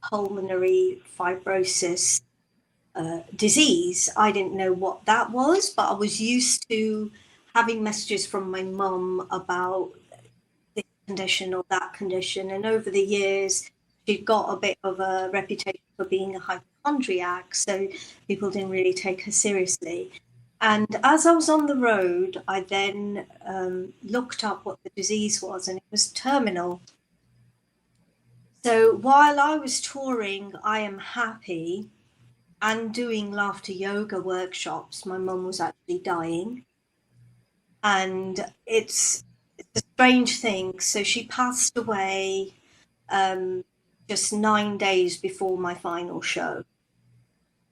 C: pulmonary fibrosis disease. I didn't know what that was, but I was used to having messages from my mum about this condition or that condition. And over the years, she'd got a bit of a reputation for being a hypochondriac, so people didn't really take her seriously. And as I was on the road, I then looked up what the disease was, and it was terminal. So while I was touring I Am Happy and doing laughter yoga workshops, my mum was actually dying. And it's a strange thing. So she passed away just 9 days before my final show.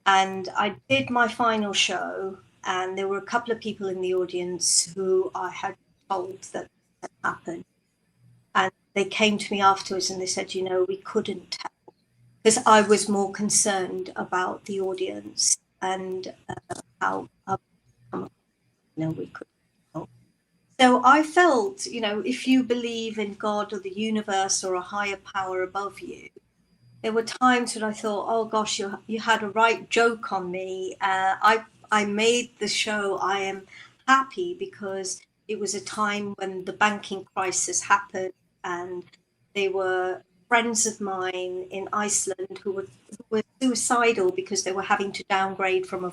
C: And I did my final show, and there were a couple of people in the audience who I had told that this had happened. And they came to me afterwards and they said, you know, we couldn't tell, because I was more concerned about the audience and how, you know, we could tell. So I felt, you know, if you believe in God or the universe or a higher power above you, there were times when I thought, oh gosh, you had a right joke on me. I made the show I Am Happy because it was a time when the banking crisis happened, and they were friends of mine in Iceland who were suicidal because they were having to downgrade from a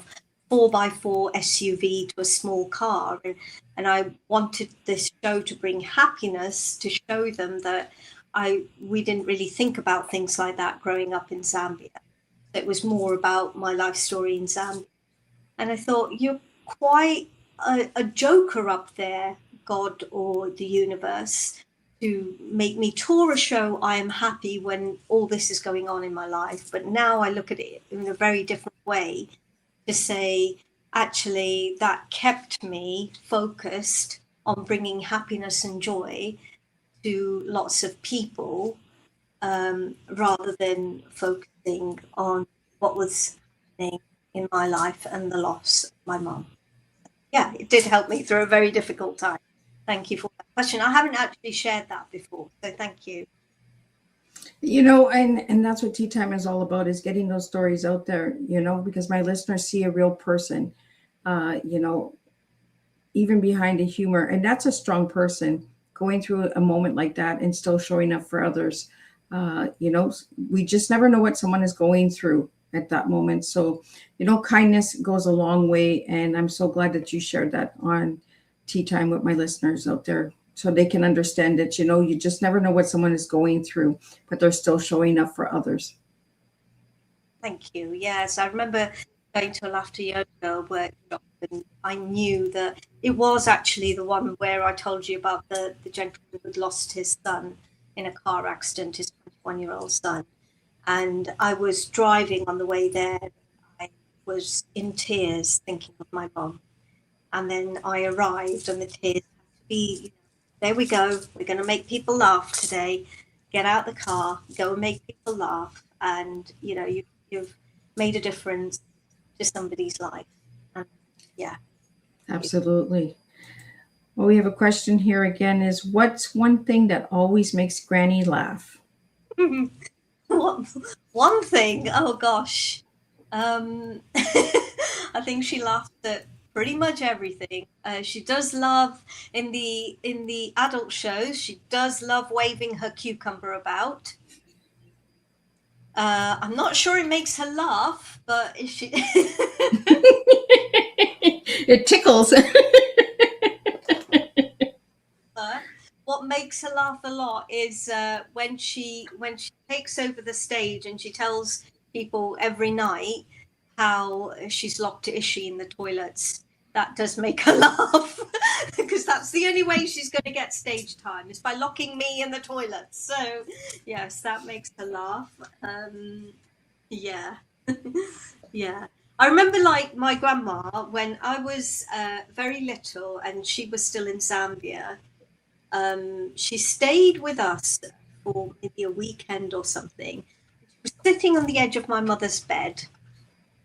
C: 4x4 SUV to a small car. And I wanted this show to bring happiness, to show them that we didn't really think about things like that growing up in Zambia. It was more about my life story in Zambia. And I thought, you're quite a joker up there, God or the universe, to make me tour a show I Am Happy when all this is going on in my life. But now I look at it in a very different way, to say, actually, that kept me focused on bringing happiness and joy to lots of people, rather than focusing on what was happening in my life and the loss of my mum. Yeah, it did help me through a very difficult time. Thank you for that question. I haven't actually shared that before, so thank you.
B: You know, and that's what Tea Time is all about, is getting those stories out there, you know, because my listeners see a real person, you know, even behind the humor. And that's a strong person going through a moment like that and still showing up for others. You know, we just never know what someone is going through at that moment. So, you know, kindness goes a long way. And I'm so glad that you shared that on Tea Time with my listeners out there, so they can understand that, you know, you just never know what someone is going through, but they're still showing up for others.
C: Thank you. Yes, I remember going to a laughter yoga workshop, and I knew that it was actually the one where I told you about the gentleman who had lost his son in a car accident, his 21-year-old son. And I was driving on the way there. I was in tears thinking of my mom. And then I arrived, and the tears had to be, you know, there we go. We're going to make people laugh today. Get out the car, go and make people laugh. And, you know, you've made a difference to somebody's life. And yeah.
B: Absolutely. Well, we have a question here again, is what's one thing that always makes Granny laugh?
C: One thing, oh gosh. I think she laughed at pretty much everything. She does love, in the adult shows, she does love waving her cucumber about. I'm not sure it makes her laugh, but if she
B: It tickles.
C: What makes her laugh a lot is when she takes over the stage and she tells people every night how she's locked Ishi in the toilets. That does make her laugh, because that's the only way she's going to get stage time, is by locking me in the toilets. So yes, that makes her laugh. Yeah. Yeah. I remember, like, my grandma, when I was very little and she was still in Zambia, she stayed with us for maybe a weekend or something. She was sitting on the edge of my mother's bed,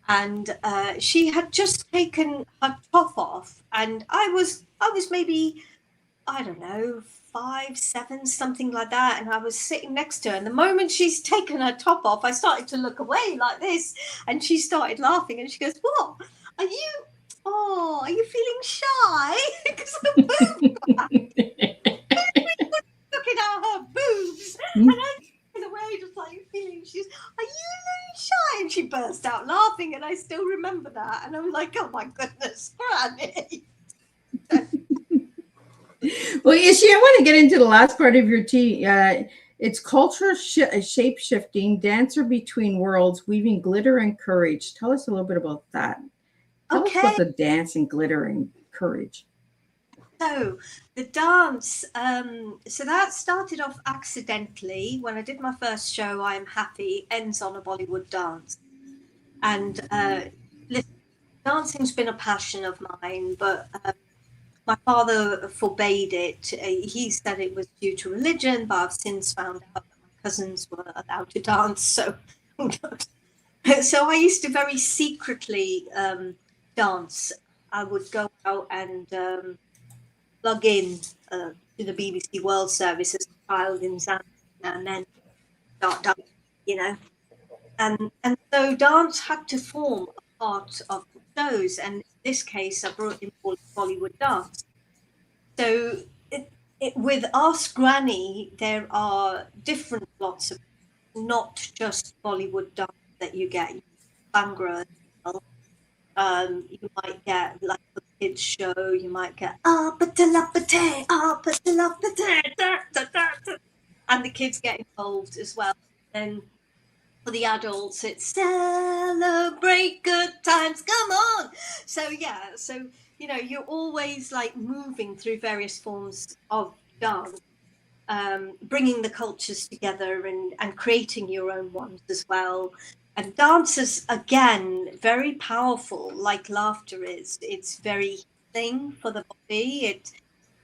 C: and she had just taken her top off, and I was maybe, I don't know, 5, 7, something like that, and I was sitting next to her, and the moment she's taken her top off, I started to look away like this, and she started laughing, and she goes, "What? Are you feeling shy?" Because her boobs were out. Looking at her boobs, and I the way, just like feeling, "Are you really shy?" And she burst out laughing, and I still remember that, and I'm like, "Oh my goodness, Granny."
B: Well, Ishi, I want to get into the last part of your tea. It's culture shape-shifting, dancer between worlds, weaving glitter and courage. Tell us a little bit about that. Tell us about
C: Okay,
B: the dance and glitter and courage.
C: so the dance, so that started off accidentally when I did my first show, I Am Happy, ends on a Bollywood dance. And listen, dancing's been a passion of mine, but my father forbade it. He said it was due to religion, but I've since found out that my cousins were allowed to dance, so who knows? So I used to very secretly dance. I would go out and plug in to the BBC World Service as a child in Zambia and then start dancing, you know. And so dance had to form a part of the shows, and in this case, I brought in Bollywood dance. So with Ask Granny, there are different lots of, not just Bollywood dance that you get. Bhangra as well. You might get like a kids show. You might get and the kids get involved as well. And for the adults, it's celebrate good times. Come on. So yeah, so you know, you're always like moving through various forms of dance, bringing the cultures together and creating your own ones as well. And dance is, again, very powerful, like laughter is. It's very healing for the body.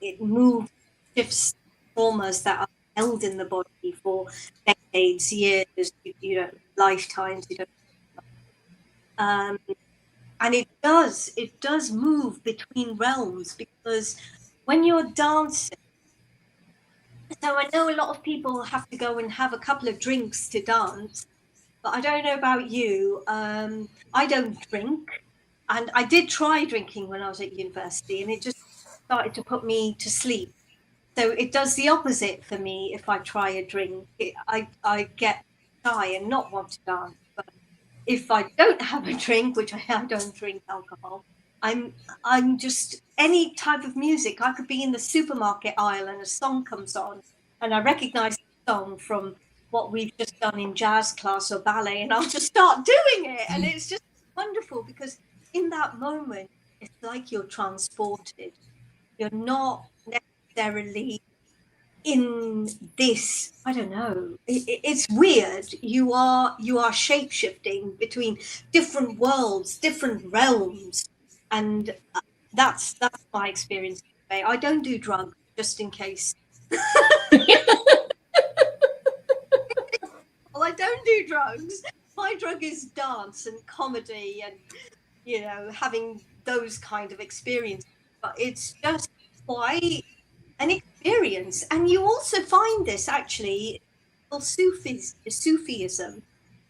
C: It moves, shifts traumas that are held in the body for decades, years, you know, lifetimes. You don't. And it does move between realms, because when you're dancing, so I know a lot of people have to go and have a couple of drinks to dance, but I don't know about you. I don't drink, and I did try drinking when I was at university, and it just started to put me to sleep. So it does the opposite for me. If I try a drink, I get shy and not want to dance. But if I don't have a drink, which I don't drink alcohol, I'm just any type of music. I could be in the supermarket aisle and a song comes on, and I recognize the song from what we've just done in jazz class or ballet, and I'll just start doing it. And it's just wonderful, because in that moment, it's like you're transported. You're not necessarily in this, I don't know, it's weird. You are shape-shifting between different worlds, different realms, and that's my experience today. I don't do drugs, just in case. Well, I don't do drugs. My drug is dance and comedy and, you know, having those kind of experiences. But it's just quite an experience. And you also find this actually in Sufism.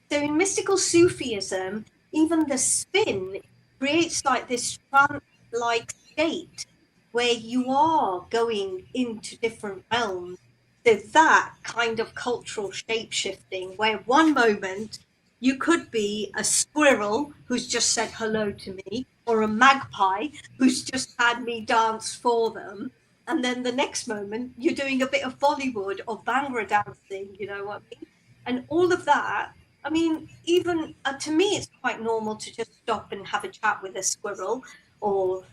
C: So in mystical Sufism, even the spin creates like this trance-like state where you are going into different realms. So that kind of cultural shape-shifting, where one moment you could be a squirrel who's just said hello to me, or a magpie who's just had me dance for them. And then the next moment you're doing a bit of Bollywood or Bhangra dancing, you know what I mean? And all of that, I mean, even to me, it's quite normal to just stop and have a chat with a squirrel or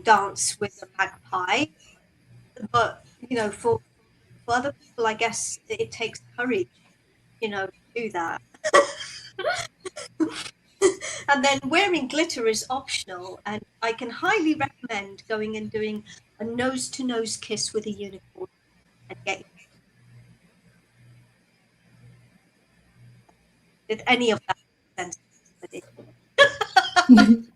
C: dance with a magpie. But, you know, for other people, I guess it takes courage, you know, to do that. And then wearing glitter is optional, and I can highly recommend going and doing a nose-to-nose kiss with a unicorn and get. Did any of that make sense?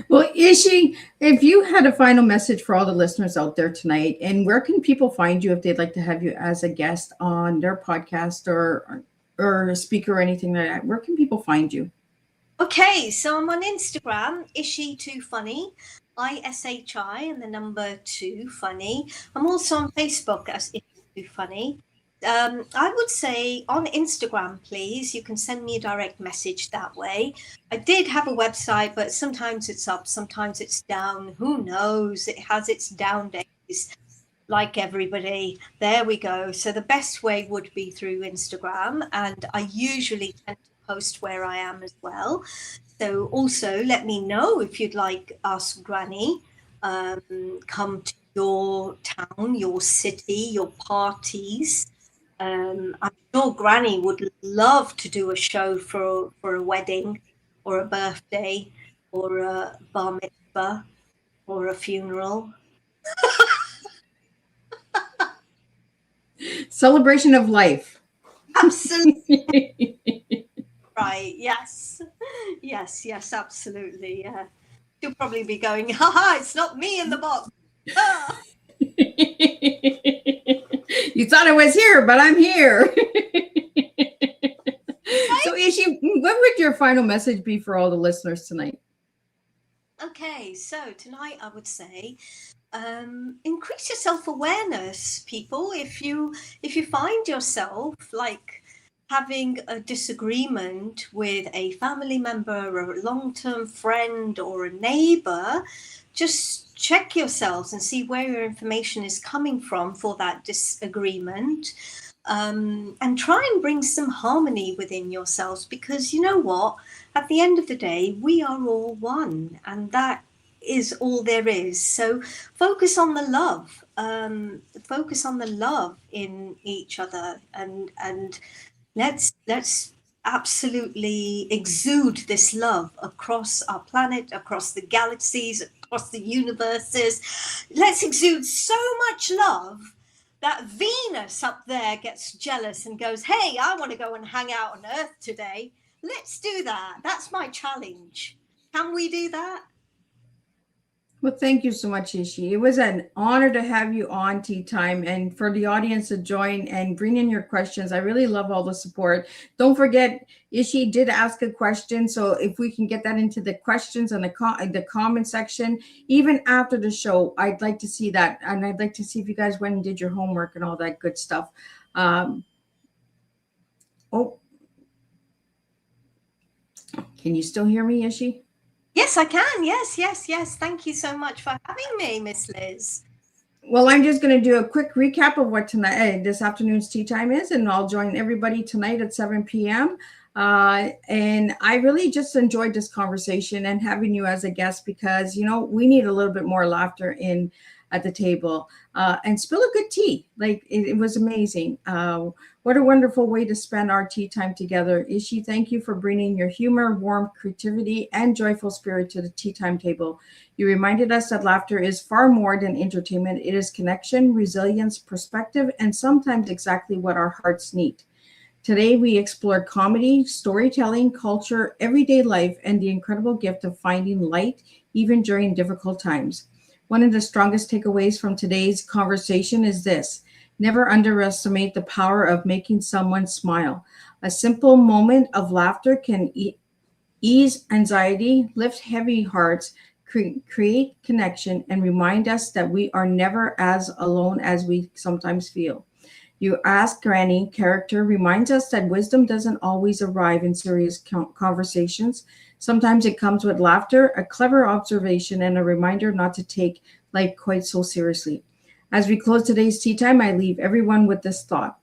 B: Well, Ishi, if you had a final message for all the listeners out there tonight, and where can people find you if they'd like to have you as a guest on their podcast or a speaker or anything like that, where can people find you?
C: Okay, so I'm on Instagram, Ishi2Funny, ISHI and the number 2 funny. I'm also on Facebook as Ishi2Funny. I would say on Instagram, please, you can send me a direct message that way. I did have a website, but sometimes it's up, sometimes it's down. Who knows? It has its down days. like everybody. There we go. So the best way would be through Instagram, and I usually tend to post where I am as well. So also let me know if you'd like Ask Granny come to your town, your city, your parties. I'm sure Granny would love to do a show for a wedding or a birthday or a bar mitzvah or a funeral.
B: Celebration of life.
C: Absolutely. Right. Yes. Yes. Yes. Absolutely. Yeah. She'll probably be going, haha, it's not me in the box. Ah.
B: You thought I was here, but I'm here. So Ishi, what would your final message be for all the listeners tonight?
C: Okay, so tonight I would say increase your self-awareness, people. If you find yourself like having a disagreement with a family member or a long-term friend or a neighbor, just check yourselves and see where your information is coming from for that disagreement. And try and bring some harmony within yourselves, because you know what? At the end of the day, we are all one, and that is all there is. So focus on the love. Focus on the love in each other, and let's absolutely exude this love across our planet, across the galaxies, across the universes. Let's exude so much love that Venus up there gets jealous and goes, hey, I want to go and hang out on Earth today. Let's do that. That's my challenge. Can we do that?
B: Well, thank you so much, Ishi. It was an honor to have you on Tea Time, and for the audience to join and bring in your questions. I really love all the support. Don't forget, Ishi did ask a question, so if we can get that into the questions and the comment section, even after the show, I'd like to see that, and I'd like to see if you guys went and did your homework and all that good stuff. Can you still hear me, Ishi?
C: Yes, I can. Yes, yes, yes. Thank you so much for having me, Miss Liz.
B: Well, I'm just going to do a quick recap of what tonight, this afternoon's tea time is, and I'll join everybody tonight at 7 p.m. And I really just enjoyed this conversation and having you as a guest, because, you know, we need a little bit more laughter at the table, and spill a good tea. Like it was amazing. What a wonderful way to spend our tea time together. Ishi, thank you for bringing your humor, warmth, creativity, and joyful spirit to the tea time table. You reminded us that laughter is far more than entertainment. It is connection, resilience, perspective, and sometimes exactly what our hearts need. Today, we explored comedy, storytelling, culture, everyday life, and the incredible gift of finding light even during difficult times. One of the strongest takeaways from today's conversation is this: never underestimate the power of making someone smile. A simple moment of laughter can ease anxiety, lift heavy hearts, create connection, and remind us that we are never as alone as we sometimes feel. You Ask Granny character reminds us that wisdom doesn't always arrive in serious conversations. Sometimes it comes with laughter, a clever observation, and a reminder not to take life quite so seriously. As we close today's tea time, I leave everyone with this thought: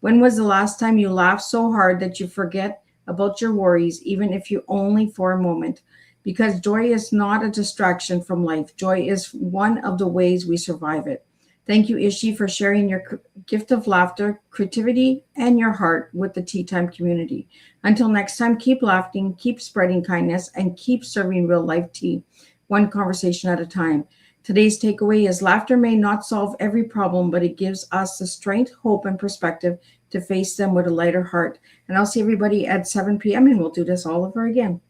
B: when was the last time you laughed so hard that you forget about your worries, even if you only for a moment? Because joy is not a distraction from life. Joy is one of the ways we survive it. Thank you, Ishi, for sharing your gift of laughter, creativity, and your heart with the Tea Time community. Until next time, keep laughing, keep spreading kindness, and keep serving real life tea, one conversation at a time. Today's takeaway is laughter may not solve every problem, but it gives us the strength, hope, and perspective to face them with a lighter heart. And I'll see everybody at 7 p.m. and we'll do this all over again.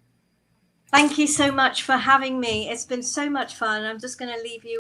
C: Thank you so much for having me. It's been so much fun. I'm just going to leave you